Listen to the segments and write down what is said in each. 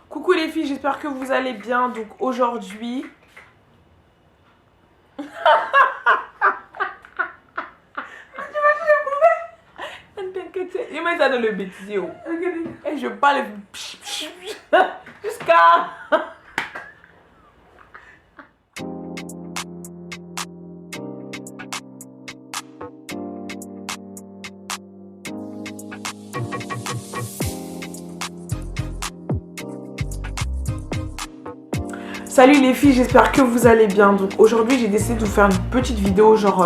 Coucou les filles, j'espère que vous allez bien. Donc aujourd'hui... Il ça dans le bêtisier. Et je parle jusqu'à... Salut les filles, j'espère que vous allez bien. Donc aujourd'hui j'ai décidé de vous faire une petite vidéo genre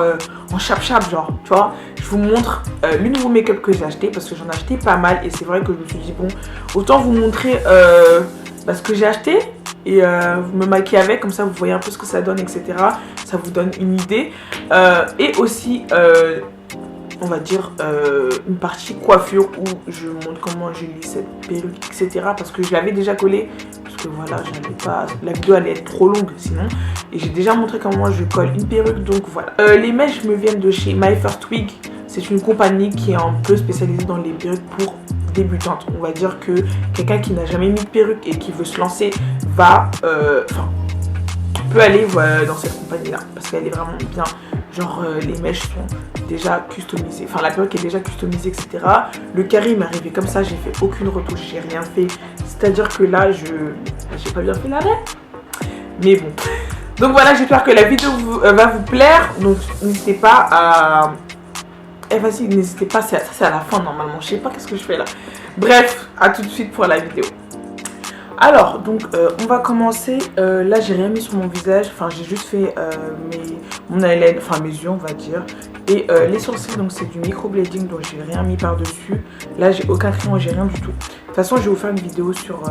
en chap-chap genre, tu vois. Je vous montre le nouveau make-up que j'ai acheté parce que j'en ai acheté pas mal et c'est vrai que je me suis dit bon, autant vous montrer ce que j'ai acheté et vous me maquiller avec, comme ça vous voyez un peu ce que ça donne, etc. Ça vous donne une idée et aussi on va dire une partie coiffure où je vous montre comment j'ai mis cette perruque, etc. Parce que je l'avais déjà collée, parce que voilà, j'allais pas, la vidéo allait être trop longue sinon. Et j'ai déjà montré comment je colle une perruque, donc voilà. Les mèches me viennent de chez My First Wig. C'est une compagnie qui est un peu spécialisée dans les perruques pour débutantes. On va dire que quelqu'un qui n'a jamais mis de perruque et qui veut se lancer va, peut aller dans cette compagnie là, parce qu'elle est vraiment bien. Genre les mèches sont déjà customisées, enfin la perruque est déjà customisée, etc. Le carré m'est arrivé comme ça, j'ai fait aucune retouche, j'ai rien fait. C'est à dire que là j'ai pas bien fait l'arrêt, mais bon. Donc voilà, j'espère que la vidéo va vous plaire. Donc n'hésitez pas à... vas-y, n'hésitez pas, ça c'est à la fin normalement, je sais pas qu'est-ce que je fais là. Bref, à tout de suite pour la vidéo. Alors, donc, on va commencer. Là, j'ai rien mis sur mon visage. Enfin, j'ai juste fait mon eyeliner, enfin mes yeux, on va dire. Et les sourcils, donc c'est du microblading, donc j'ai rien mis par-dessus. Là, j'ai aucun crayon, j'ai rien du tout. De toute façon, je vais vous faire une vidéo sur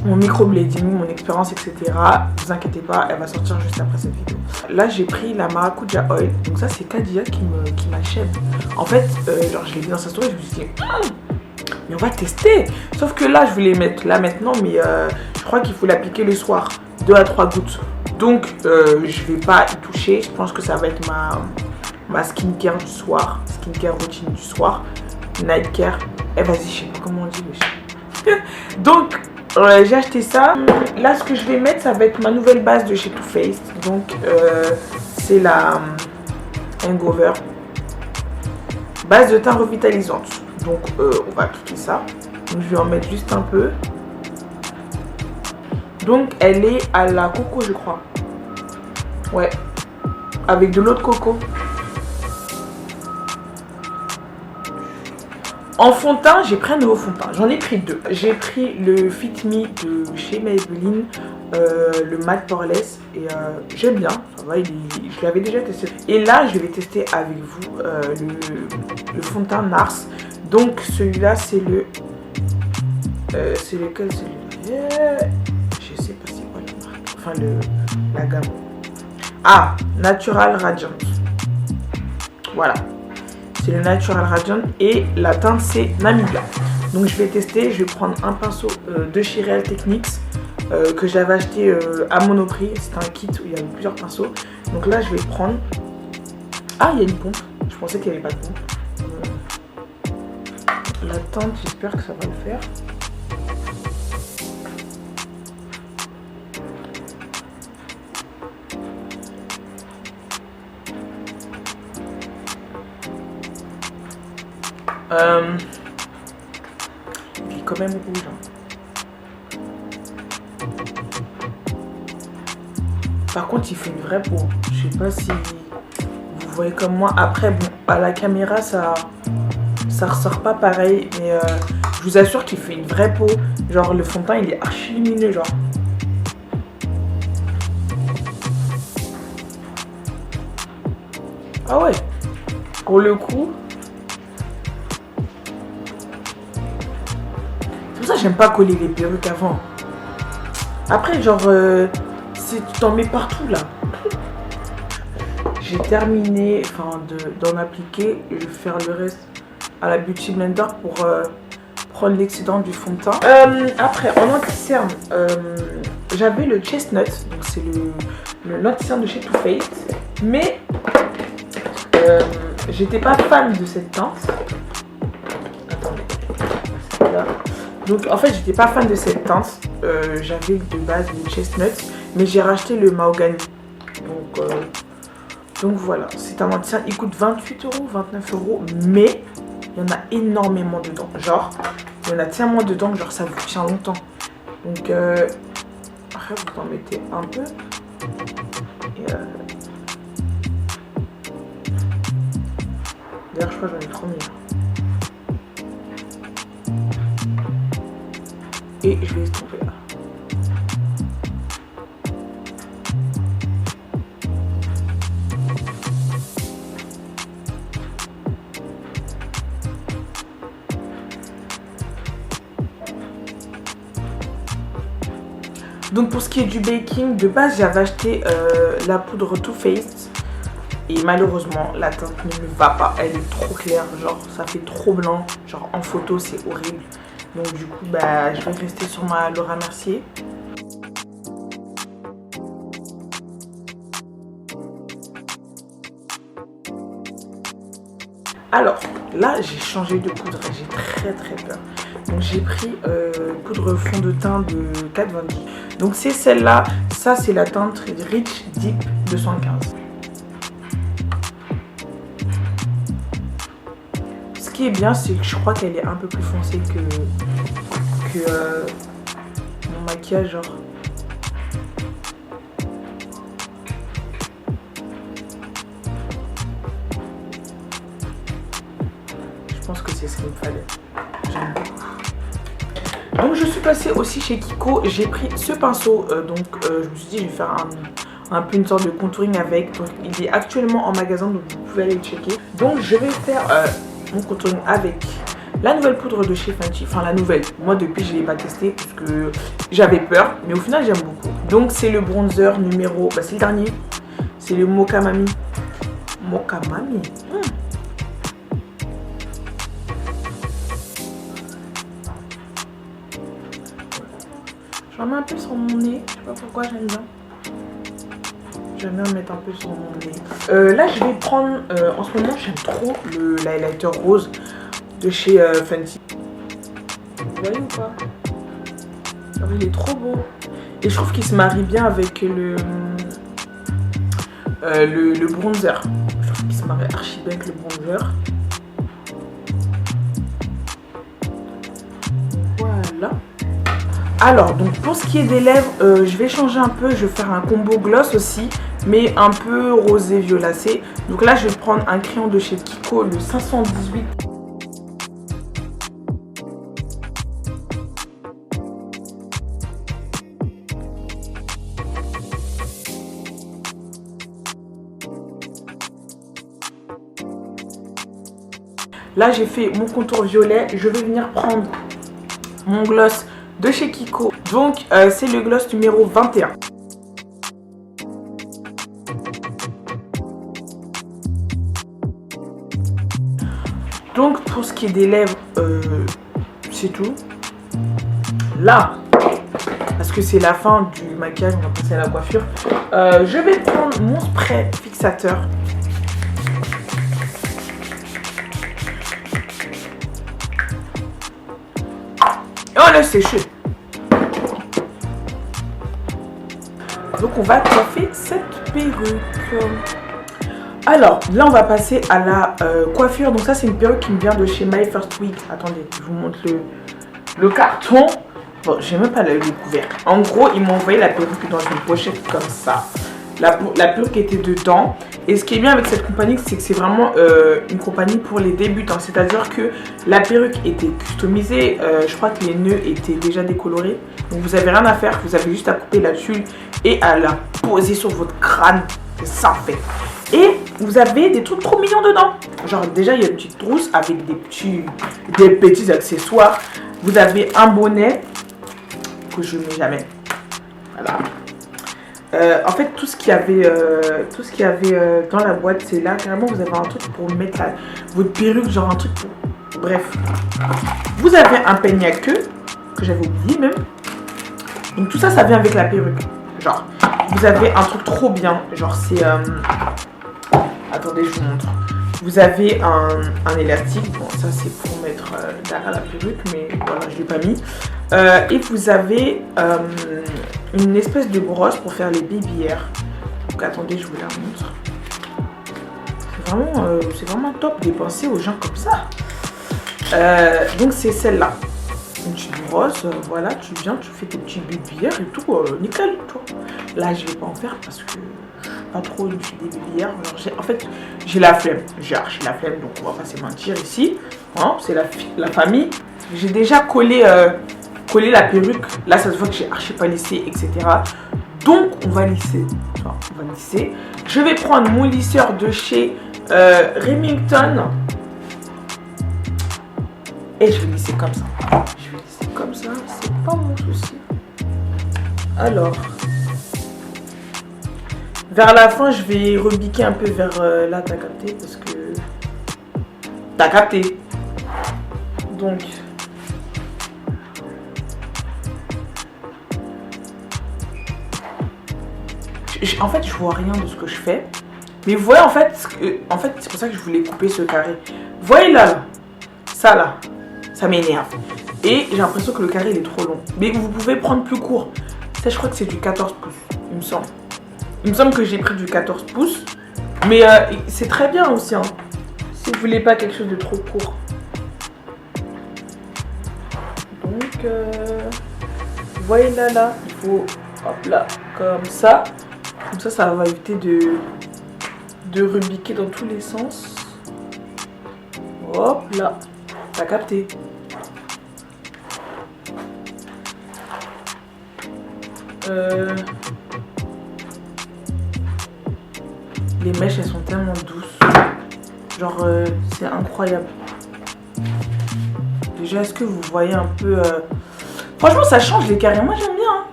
mon microblading, mon expérience, etc. Ne vous inquiétez pas, elle va sortir juste après cette vidéo. Là, j'ai pris la Maracuja Oil. Donc ça, c'est Kadia qui m'achève. En fait, genre, je l'ai vu dans sa story, je me suis dit... mais on va tester. Sauf que là, je voulais mettre là maintenant, mais je crois qu'il faut l'appliquer le soir. 2 à 3 gouttes. Donc, je vais pas y toucher. Je pense que ça va être ma skincare du soir. Skincare routine du soir. Night care. Eh, vas-y, je sais pas comment on dit. Donc, j'ai acheté ça. Là, ce que je vais mettre, ça va être ma nouvelle base de chez Too Faced. Donc, c'est la Hangover. Base de teint revitalisante. Donc on va appliquer ça. Donc je vais en mettre juste un peu. Donc elle est à la coco, je crois. Ouais. Avec de l'eau de coco. En fond de teint, j'ai pris un nouveau fond de teint. J'en ai pris deux. J'ai pris le Fit Me de chez Maybelline. Le Matte Poreless. Et j'aime bien. Ça va, je l'avais déjà testé. Et là, je vais tester avec vous le fond de teint Nars. Donc celui-là c'est le... c'est lequel celui-là? Je sais pas c'est quoi la marque. Enfin la gamme. Ah, Natural Radiant. Voilà. C'est le Natural Radiant et la teinte c'est Namibia. Donc je vais tester, je vais prendre un pinceau de chez Real Techniques que j'avais acheté à Monoprix. C'était un kit où il y avait plusieurs pinceaux. Donc là je vais prendre... Ah, il y a une pompe. Je pensais qu'il n'y avait pas de pompe. La teinte, j'espère que ça va le faire. Il est quand même rouge. Hein. Par contre, il fait une vraie peau. Je sais pas si vous voyez comme moi. Après, bon, à la caméra, ça ressort pas pareil, mais je vous assure qu'il fait une vraie peau. Genre le fond de teint il est archi lumineux genre. Ah ouais. Pour le coup. C'est pour ça que j'aime pas coller les perruques avant. Après genre si tu t'en mets partout là. J'ai terminé d'en appliquer et je vais faire le reste à la Beauty Blender pour prendre l'excédent du fond de teint. Après, en anti-cerne, j'avais le Chestnut, donc c'est le anti-cerne de chez Too Faced, mais j'étais pas fan de cette teinte. Attendez, c'est là. Donc en fait j'étais pas fan de cette teinte. J'avais de base le chestnut, mais j'ai racheté le mahogany. Donc voilà, c'est un mat-tissage, il coûte 28 €, 29 €, mais il y en a énormément dedans. Genre, il y en a tellement dedans que genre ça vous tient longtemps. Donc après vous en mettez un peu. Et d'ailleurs je crois que j'en ai trop mis là. Et je vais estomper là. Donc pour ce qui est du baking, de base j'avais acheté la poudre Too Faced. Et malheureusement la teinte ne me va pas, elle est trop claire, genre ça fait trop blanc. Genre en photo c'est horrible. Donc du coup bah je vais rester sur ma Laura Mercier. Alors là j'ai changé de poudre, j'ai très peur. Donc j'ai pris poudre fond de teint de Kat Von D. Donc c'est celle-là, ça c'est la teinte Rich Deep 215. Ce qui est bien c'est que je crois qu'elle est un peu plus foncée que mon maquillage genre. Je pense que c'est ce qu'il me fallait. J'aime beaucoup. Donc je suis passée aussi chez Kiko, j'ai pris ce pinceau, je me suis dit je vais faire un peu une sorte de contouring avec. Donc, il est actuellement en magasin donc vous pouvez aller le checker. Donc je vais faire mon contouring avec la nouvelle poudre de chez Fenty, enfin la nouvelle, moi depuis je ne l'ai pas testé parce que j'avais peur mais au final j'aime beaucoup. Donc c'est le bronzer numéro, c'est le dernier, c'est le Mocha Mami. Mocha Mami. J'en mets un peu sur mon nez, je sais pas pourquoi j'aime bien. J'aime bien mettre un peu sur mon nez. Là je vais prendre, en ce moment j'aime trop l'highlighter rose de chez Fenty. Vous voyez ou pas? Alors, il est trop beau. Et je trouve qu'il se marie bien avec le bronzer. Je trouve qu'il se marie archi bien avec le bronzer. Voilà. Alors, donc pour ce qui est des lèvres, je vais changer un peu. Je vais faire un combo gloss aussi, mais un peu rosé violacé. Donc là, je vais prendre un crayon de chez Kiko, le 518. Là, j'ai fait mon contour violet. Je vais venir prendre mon gloss de chez Kiko. Donc, c'est le gloss numéro 21. Donc, pour ce qui est des lèvres, c'est tout. Là, parce que c'est la fin du maquillage, on va passer à la coiffure. Je vais prendre mon spray fixateur. Oh là, c'est chaud. Donc on va coiffer cette perruque. Alors là on va passer à la coiffure. Donc ça c'est une perruque qui me vient de chez My First Wig. Attendez, je vous montre le carton. Bon, j'ai même pas le couvercle. En gros ils m'ont envoyé la perruque dans une pochette comme ça. La perruque était dedans. Et ce qui est bien avec cette compagnie, c'est que c'est vraiment une compagnie pour les débutants. C'est-à-dire que la perruque était customisée. Je crois que les nœuds étaient déjà décolorés. Donc vous n'avez rien à faire. Vous avez juste à couper la tulle et à la poser sur votre crâne. C'est ça en fait. Et vous avez des trucs trop mignons dedans. Genre déjà il y a une petite trousse avec des petits accessoires. Vous avez un bonnet que je ne mets jamais. Voilà. En fait tout ce qu'il y avait dans la boîte c'est là. Carrément vous avez un truc pour mettre votre perruque, genre un truc pour... Bref. Vous avez un peigne à queue que j'avais oublié même. Donc tout ça, ça vient avec la perruque. Genre vous avez un truc trop bien. Genre c'est... Attendez je vous montre. Vous avez un élastique. Bon, ça c'est pour mettre derrière la perruque, mais voilà, je ne l'ai pas mis. Et vous avez une espèce de brosse pour faire les baby hairs. Donc attendez, je vous la montre. C'est vraiment top de penser aux gens comme ça. Donc c'est celle-là. Une petite brosse, voilà, tu viens, tu fais tes petits baby hairs et tout, nickel, tu vois. Là, je vais pas en faire parce que je suis pas trop une fille des baby hairs. En fait, j'ai la flemme. J'ai archi la flemme, donc on va pas se mentir ici. Hein, c'est la famille. J'ai déjà collé la perruque. Là, ça se voit que j'ai archi pas lissé, etc. Donc, on va lisser. Enfin, on va lisser. Je vais prendre mon lisseur de chez Remington. Et je vais lisser comme ça. Je vais lisser comme ça, c'est pas mon souci. Alors, vers la fin, je vais rebiquer un peu vers là, t'as capté, parce que... T'as capté. Donc... En fait, je vois rien de ce que je fais. Mais vous voyez, en fait, c'est pour ça que je voulais couper ce carré. Vous voyez là, ça là, ça m'énerve. Et j'ai l'impression que le carré, il est trop long. Mais vous pouvez prendre plus court. Ça, je crois que c'est du 14 pouces, il me semble. Il me semble que j'ai pris du 14 pouces. Mais c'est très bien aussi, hein, si vous voulez pas quelque chose de trop court. Donc, vous voyez là, il faut, hop là, comme ça. Comme ça va éviter de rebiquer dans tous les sens. Hop là, t'as capté. Les mèches, elles sont tellement douces. Genre, c'est incroyable. Déjà, est-ce que vous voyez un peu... Franchement, ça change les carrés. Moi, j'aime bien. Hein.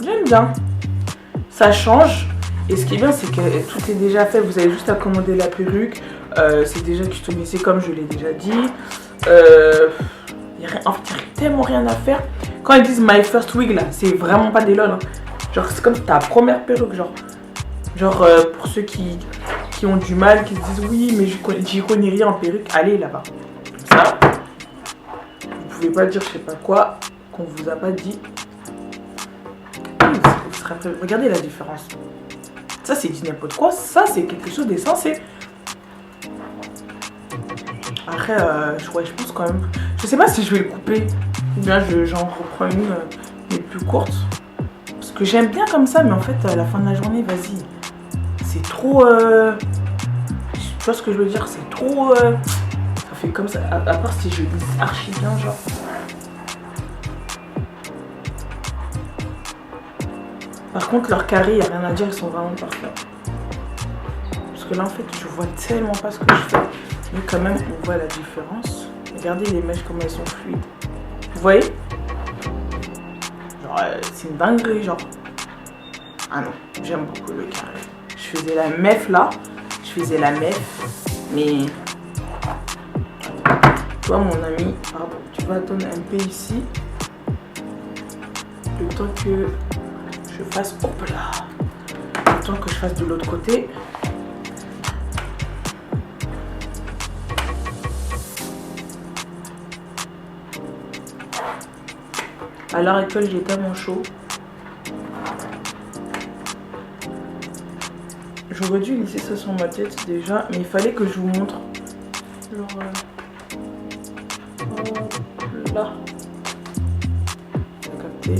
J'aime bien. Ça change. Et ce qui est bien, c'est que tout est déjà fait. Vous avez juste à commander la perruque. C'est déjà customisé, comme je l'ai déjà dit. En fait, il n'y a tellement rien à faire. Quand ils disent my first wig, là, c'est vraiment pas des lol. Hein. Genre, c'est comme ta première perruque. Genre pour ceux qui ont du mal, qui se disent oui, mais j'y connais rien en perruque, allez là-bas. Ça, vous pouvez pas dire je sais pas quoi qu'on vous a pas dit. Regardez la différence. Ça, c'est du n'importe quoi. Ça, c'est quelque chose d'essentiel. Après, je pense quand même... Je sais pas si je vais le couper. Ou bien j'en reprends une mais plus courte. Parce que j'aime bien comme ça, mais en fait, à la fin de la journée, vas-y. C'est trop... Tu vois ce que je veux dire? C'est trop... Ça fait comme ça. À part si je lisse archi bien, genre... Par contre, leurs carrés, il n'y a rien à dire, ils sont vraiment parfaits. Parce que là, en fait, je vois tellement pas ce que je fais. Mais quand même, on voit la différence. Regardez les mèches, comment elles sont fluides. Vous voyez? Genre, c'est une dinguerie, genre. Ah non, j'aime beaucoup le carré. Je faisais la mef là. Mais... Toi, mon ami, pardon, tu vas attendre un peu ici. Le temps que... je fasse, hop là, le temps que je fasse de l'autre côté. À l'heure actuelle, j'ai tellement chaud. J'aurais dû lisser ça sur ma tête déjà, mais il fallait que je vous montre. Genre, là. T'as capté?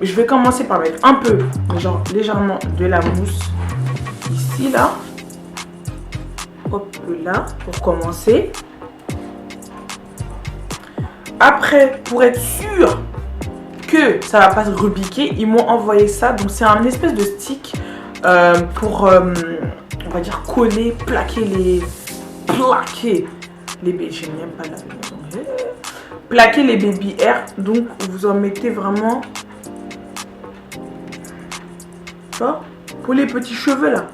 Je vais commencer par mettre un peu, genre légèrement de la mousse ici, là. Hop là, pour commencer. Après, pour être sûr que ça va pas se rebiquer, ils m'ont envoyé ça. Donc c'est un espèce de stick pour, on va dire, coller, plaquer les baby. J'aime même pas la maison. Plaquer les baby hair. Donc vous en mettez vraiment... Pour les petits cheveux là,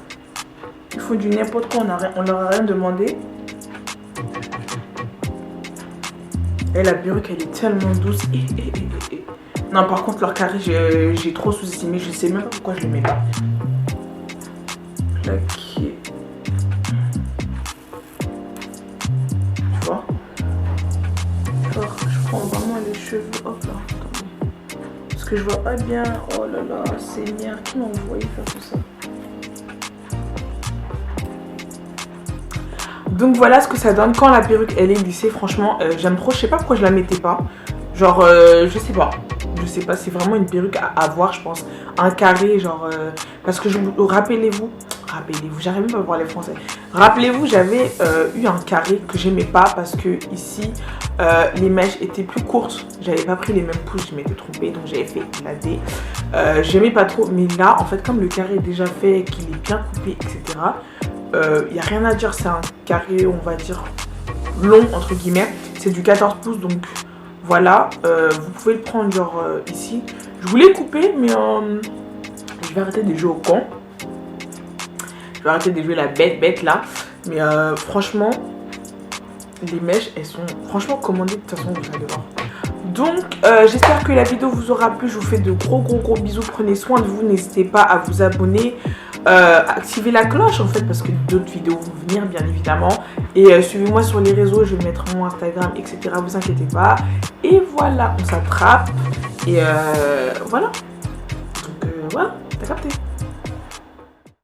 ils font du n'importe quoi, on leur a rien demandé. Et la perruque, elle est tellement douce. Non, par contre, leur carré, j'ai trop sous-estimé. Je sais même pas pourquoi je le mets pas. Plaqué. Tu vois? Alors, je prends vraiment les cheveux. Hop là, attendez. Parce que je vois pas bien. Oh là là, Seigneur, qui m'a envoyé faire tout ça? Donc voilà ce que ça donne quand la perruque elle est lissée. Franchement, j'aime trop. Je sais pas pourquoi je la mettais pas. Genre, je sais pas. Je sais pas, c'est vraiment une perruque à avoir, je pense. Un carré, genre. Parce que rappelez-vous, j'arrive même pas à parler français. Rappelez-vous, j'avais eu un carré que j'aimais pas parce que ici, les mèches étaient plus courtes. J'avais pas pris les mêmes pouces, je m'étais trompée, donc j'avais fait la D. J'aimais pas trop, mais là, en fait, comme le carré est déjà fait, qu'il est bien coupé, etc. Il n'y a rien à dire, c'est un carré, on va dire, long, entre guillemets. C'est du 14 pouces, donc voilà. Vous pouvez le prendre, genre, ici. Je voulais couper, mais je vais arrêter de jouer au con. Je vais arrêter de jouer la bête, là. Mais franchement, les mèches, elles sont franchement commandées. De toute façon, vous allez voir. Donc, j'espère que la vidéo vous aura plu. Je vous fais de gros bisous. Prenez soin de vous. N'hésitez pas à vous abonner. Activez la cloche en fait parce que d'autres vidéos vont venir bien évidemment. Et suivez-moi sur les réseaux. Je vais mettre mon Instagram, etc. Vous inquiétez pas. Et voilà, on s'attrape. Et voilà. Donc voilà, t'as capté.